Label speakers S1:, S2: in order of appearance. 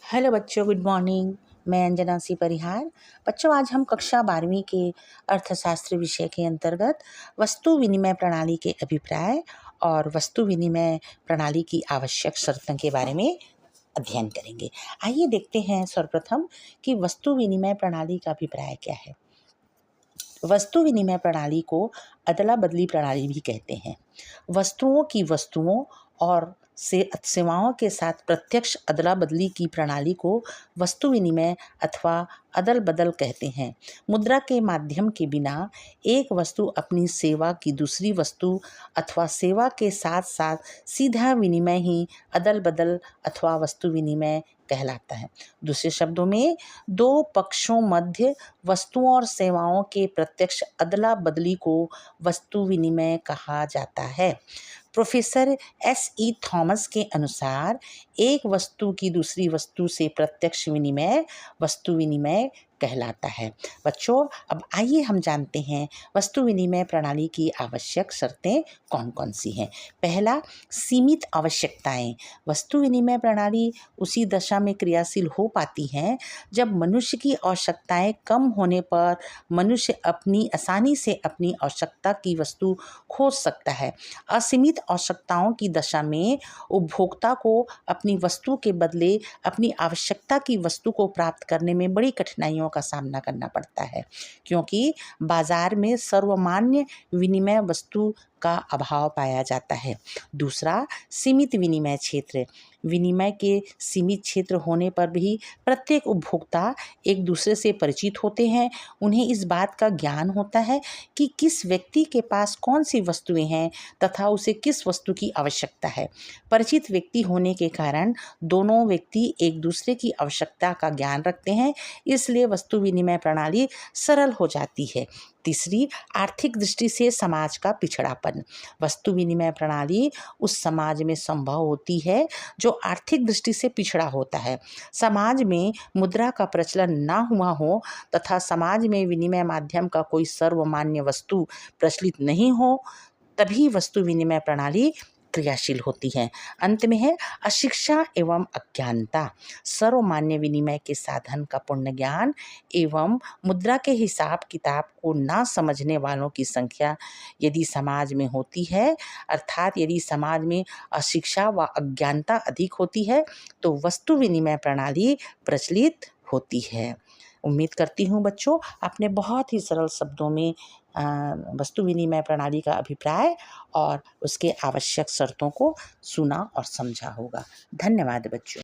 S1: Hello बच्चों, good morning. मैं अंजना सी परिहार। बच्चों, आज हम कक्षा 12वीं के अर्थशास्त्र विषय के अंतर्गत वस्तु विनिमय प्रणाली के अभिप्राय और वस्तु विनिमय प्रणाली की आवश्यक शर्तों के बारे में अध्ययन करेंगे। आइए देखते हैं सर्वप्रथम कि वस्तु विनिमय प्रणाली का अभिप्राय क्या है। वस्तु विनिमय प्रणाली को अदला बदली प्रणाली भी कहते हैं। वस्तुओं की वस्तुओं और सेवाओं के साथ प्रत्यक्ष अदला बदली की प्रणाली को वस्तु विनिमय अथवा अदल बदल कहते हैं। मुद्रा के माध्यम के बिना एक वस्तु अपनी सेवा की दूसरी वस्तु अथवा सेवा के साथ साथ सीधा विनिमय ही अदल बदल अथवा वस्तु विनिमय कहलाता है। दूसरे शब्दों में, दो पक्षों मध्य वस्तुओं और सेवाओं के प्रत्यक्ष अदला बदली को वस्तु विनिमय कहा जाता है। Professor S.E. थॉमस के अनुसार एक वस्तु की दूसरी वस्तु से प्रत्यक्ष विनिमय वस्तु विनिमय कहलाता है। बच्चों, अब आइए हम जानते हैं वस्तु विनिमय प्रणाली की आवश्यक शर्तें कौन कौन सी हैं। पहला, सीमित आवश्यकताएं। वस्तु विनिमय प्रणाली उसी दशा में क्रियाशील हो पाती है जब मनुष्य की आवश्यकताएं कम होने पर मनुष्य आसानी से अपनी आवश्यकता की वस्तु खोज सकता है। असीमित आवश्यकताओं की दशा में उपभोक्ता को अपनी वस्तु के बदले अपनी आवश्यकता की वस्तु को प्राप्त करने में बड़ी कठिनाइयों का सामना करना पड़ता है, क्योंकि बाजार में सर्वमान्य विनिमय वस्तु का अभाव पाया जाता है। दूसरा, सीमित विनिमय क्षेत्र। विनिमय के सीमित क्षेत्र होने पर भी प्रत्येक उपभोक्ता एक दूसरे से परिचित होते हैं। उन्हें इस बात का ज्ञान होता है कि किस व्यक्ति के पास कौन सी वस्तुएं हैं तथा उसे किस वस्तु की आवश्यकता है। परिचित व्यक्ति होने के कारण दोनों व्यक्ति एक दूसरे की आवश्यकता का ज्ञान रखते हैं, इसलिए वस्तु विनिमय प्रणाली सरल हो जाती है। तीसरी, आर्थिक दृष्टि से समाज का पिछड़ापन। वस्तु विनिमय प्रणाली उस समाज में संभव होती है जो आर्थिक दृष्टि से पिछड़ा होता है। समाज में मुद्रा का प्रचलन ना हुआ हो तथा समाज में विनिमय माध्यम का कोई सर्वमान्य वस्तु प्रचलित नहीं हो, तभी वस्तु विनिमय प्रणाली क्रियाशील होती है। अंत में है अशिक्षा एवं अज्ञानता। सर्वमान्य विनिमय के साधन का पूर्ण ज्ञान एवं मुद्रा के हिसाब किताब को ना समझने वालों की संख्या यदि समाज में होती है, अर्थात यदि समाज में अशिक्षा व अज्ञानता अधिक होती है, तो वस्तु विनिमय प्रणाली प्रचलित होती है। उम्मीद करती हूँ बच्चों, आपने बहुत ही सरल शब्दों में वस्तु विनिमय प्रणाली का अभिप्राय और उसके आवश्यक शर्तों को सुना और समझा होगा। धन्यवाद बच्चों।